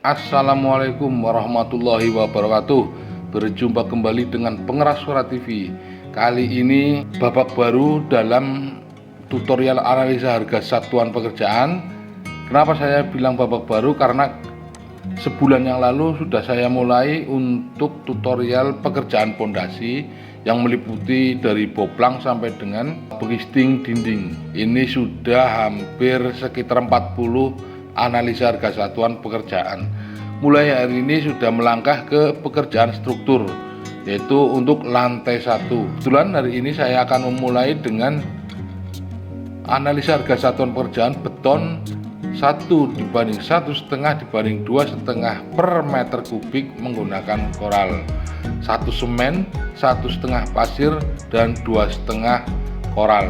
Assalamualaikum warahmatullahi wabarakatuh. Berjumpa kembali dengan Pengeras Suara TV. Kali ini babak baru dalam tutorial analisa harga satuan pekerjaan. Kenapa saya bilang babak baru? Karena sebulan yang lalu sudah saya mulai untuk tutorial pekerjaan pondasi yang meliputi dari boplang sampai dengan pengisting dinding. Ini sudah hampir sekitar 40 analisa harga satuan pekerjaan. Mulai hari ini sudah melangkah ke pekerjaan struktur, yaitu untuk lantai 1. Kebetulan hari ini saya akan memulai dengan analisa harga satuan pekerjaan beton 1 dibanding 1,5 dibanding 2,5 per meter kubik menggunakan koral, 1 semen, 1,5 pasir, dan 2,5 koral.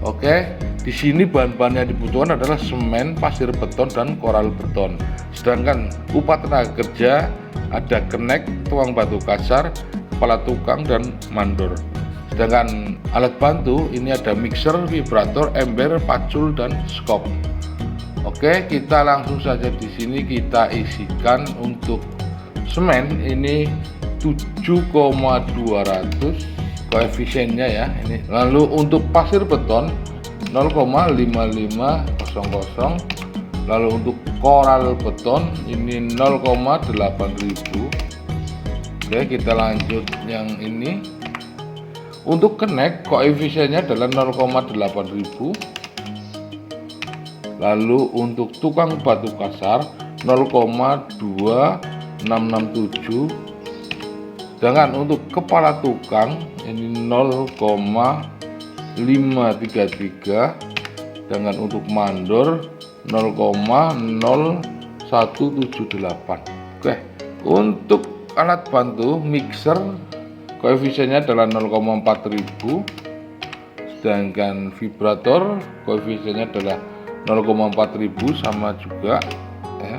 Oke, di sini bahan-bahan yang dibutuhkan adalah semen, pasir beton, dan koral beton. Sedangkan upah tenaga kerja ada kenek, tukang batu kasar, kepala tukang, dan mandor. Sedangkan alat bantu ini ada mixer, vibrator, ember, pacul, dan skop. Oke, kita langsung saja di sini kita isikan. Untuk semen ini 7,200 koefisiennya ya ini. Lalu untuk pasir beton 0,5500. Lalu untuk koral beton ini 0,8000. Oke, kita lanjut yang ini. Untuk kenek koefisiennya adalah 0,8000. Lalu untuk tukang batu kasar 0,2667. Sedangkan untuk kepala tukang ini 0,533. Dengan untuk mandor 0,0178. Oke, untuk alat bantu mixer koefisiennya adalah 0,4000. Sedangkan vibrator koefisiennya adalah 0,4000 sama juga ya.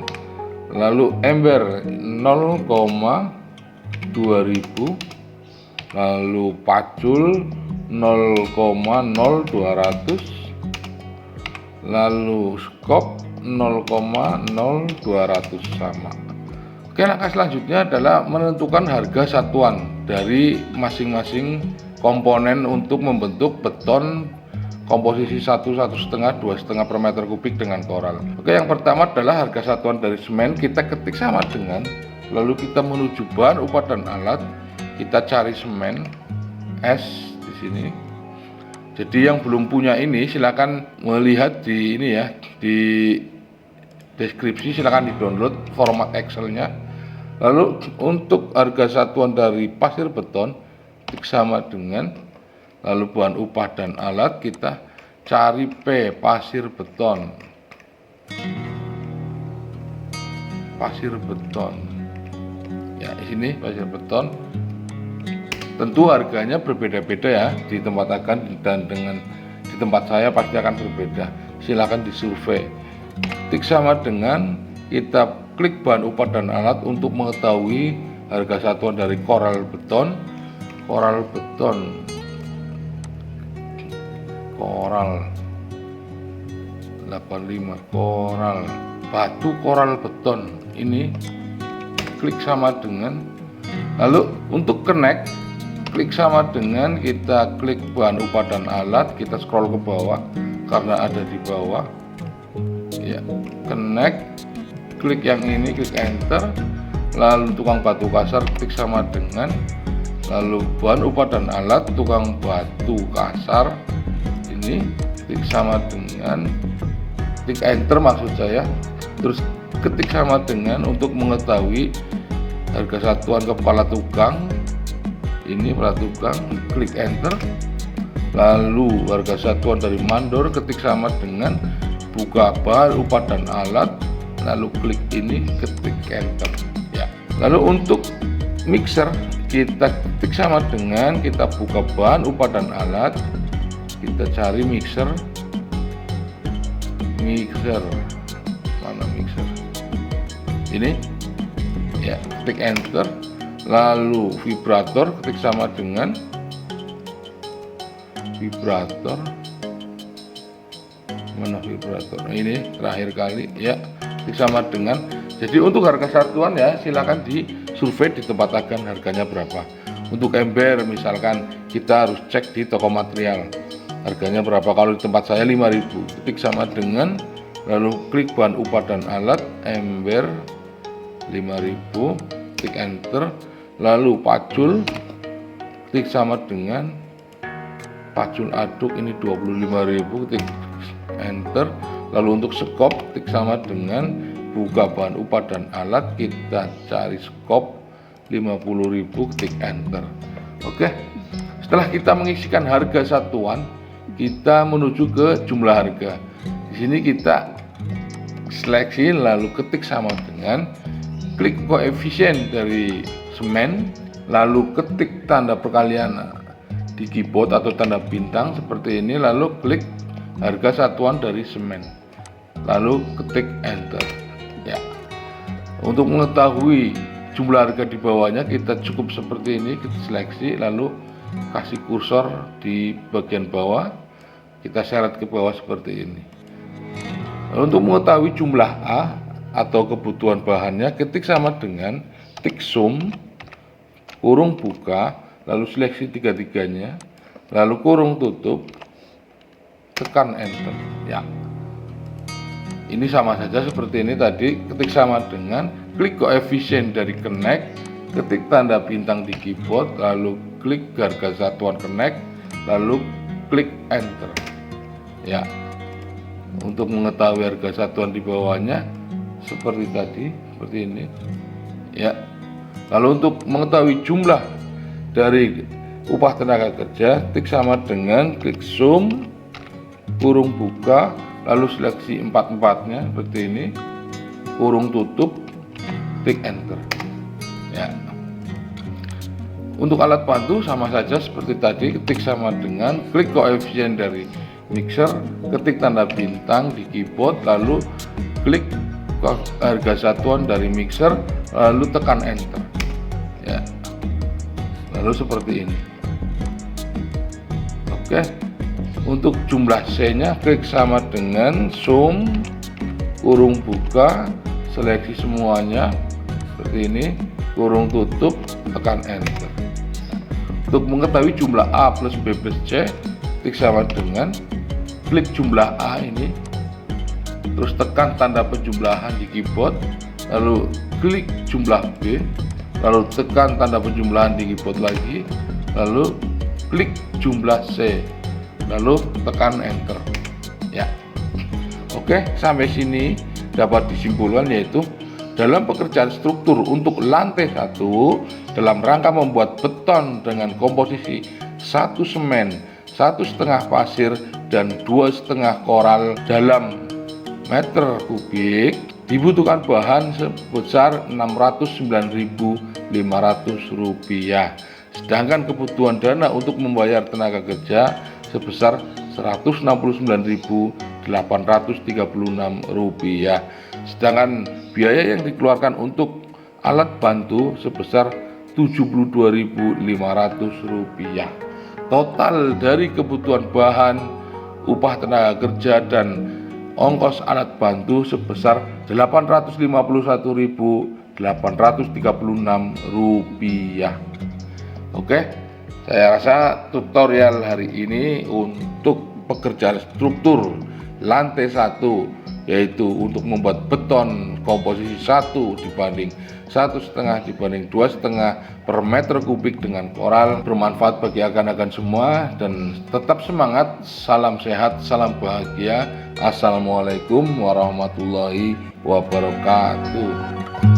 Lalu ember 0,2000. Lalu pacul 0,0200. Lalu skop 0,0200 sama. Oke, langkah selanjutnya adalah menentukan harga satuan dari masing-masing komponen untuk membentuk beton komposisi 1, 1,5, 2,5 per meter kubik dengan koral. Oke, yang pertama adalah harga satuan dari semen. Kita ketik sama dengan, lalu kita menuju bahan upah dan alat. Kita cari semen S di sini. Jadi yang belum punya ini silakan melihat di ini ya, di deskripsi, silakan di-download format Excel-nya. Lalu untuk harga satuan dari pasir beton ketik sama dengan, lalu bahan upah dan alat kita cari P pasir beton. Pasir beton. Ya, di sini pasir beton. Tentu harganya berbeda-beda ya di tempat akan dan dengan di tempat saya pasti akan berbeda. Silakan disurvei. Ketik sama dengan, kita klik bahan upah dan alat untuk mengetahui harga satuan dari koral beton. Koral beton. Koral 85 koral batu koral beton ini klik sama dengan, lalu untuk kenek klik sama dengan, kita klik bahan upah dan alat, kita scroll ke bawah karena ada di bawah ya, kenek, klik yang ini, klik enter. Lalu tukang batu kasar klik sama dengan, lalu bahan upah dan alat tukang batu kasar ini klik sama dengan, klik enter maksud saya, terus ketik sama dengan untuk mengetahui harga satuan kepala tukang ini, kepala tukang, klik enter. Lalu harga satuan dari mandor ketik sama dengan, buka bahan upah dan alat, lalu klik ini, ketik enter ya. Lalu untuk mixer kita ketik sama dengan, kita buka bahan upah dan alat, kita cari mixer mana mixer ini ya, klik enter. Lalu vibrator ketik sama dengan, vibrator mana vibrator ini terakhir kali ya, ketik sama dengan Jadi untuk harga satuan ya silakan disurvei di tempat agen harganya berapa. Untuk ember misalkan kita harus cek di toko material harganya berapa. Kalau di tempat saya 5.000, ketik sama dengan, lalu klik bahan upadan alat ember 5.000, klik enter, lalu pacul, klik sama dengan pacul aduk ini 25.000, klik enter, lalu untuk skop klik sama dengan buka bahan upadan alat, kita cari skop 50.000, klik enter. Oke, setelah kita mengisikan harga satuan, kita menuju ke jumlah harga. Di sini kita seleksi lalu ketik sama dengan, klik koefisien dari semen, lalu ketik tanda perkalian di keyboard atau tanda bintang seperti ini, lalu klik harga satuan dari semen, lalu ketik enter. Ya, untuk mengetahui jumlah harga di bawahnya kita cukup seperti ini, kita seleksi lalu kasih kursor di bagian bawah, kita seret ke bawah seperti ini. Lalu untuk mengetahui jumlah A atau kebutuhan bahannya, ketik sama dengan tik sum kurung buka, lalu seleksi tiga-tiganya, lalu kurung tutup, tekan enter. Ya, ini sama saja seperti ini tadi, ketik sama dengan, klik koefisien dari connect, ketik tanda bintang di keyboard, lalu klik harga satuan connect, lalu klik enter. Ya, untuk mengetahui harga satuan di bawahnya seperti tadi, seperti ini. Ya, lalu untuk mengetahui jumlah dari upah tenaga kerja, klik sama dengan klik sum kurung buka, lalu seleksi empat-empatnya seperti ini, kurung tutup, klik enter. Ya, untuk alat bantu sama saja seperti tadi, ketik sama dengan klik koefisien dari mixer, ketik tanda bintang di keyboard, lalu klik harga satuan dari mixer, lalu tekan enter. Ya, lalu seperti ini. Oke, untuk jumlah C nya klik sama dengan sum kurung buka, seleksi semuanya seperti ini, kurung tutup, tekan enter. Untuk mengetahui jumlah A plus B plus C, klik sama dengan klik jumlah A ini, terus tekan tanda penjumlahan di keyboard, lalu klik jumlah B, lalu tekan tanda penjumlahan di keyboard lagi, lalu klik jumlah C, lalu tekan enter. Ya, oke, sampai sini dapat disimpulkan yaitu dalam pekerjaan struktur untuk lantai 1 dalam rangka membuat beton dengan komposisi 1 semen, 1,5 pasir dan 2,5 koral dalam meter kubik dibutuhkan bahan sebesar Rp609.500, sedangkan kebutuhan dana untuk membayar tenaga kerja sebesar Rp169.836, sedangkan biaya yang dikeluarkan untuk alat bantu sebesar Rp72.500. Total dari kebutuhan bahan, upah tenaga kerja dan ongkos alat bantu sebesar Rp851.836. Oke, saya rasa tutorial hari ini untuk pekerjaan struktur lantai 1, yaitu untuk membuat beton komposisi 1 dibanding 1,5 dibanding 2,5 per meter kubik dengan koral, bermanfaat bagi akan-akan semua, dan tetap semangat. Salam sehat, salam bahagia. Assalamualaikum warahmatullahi wabarakatuh.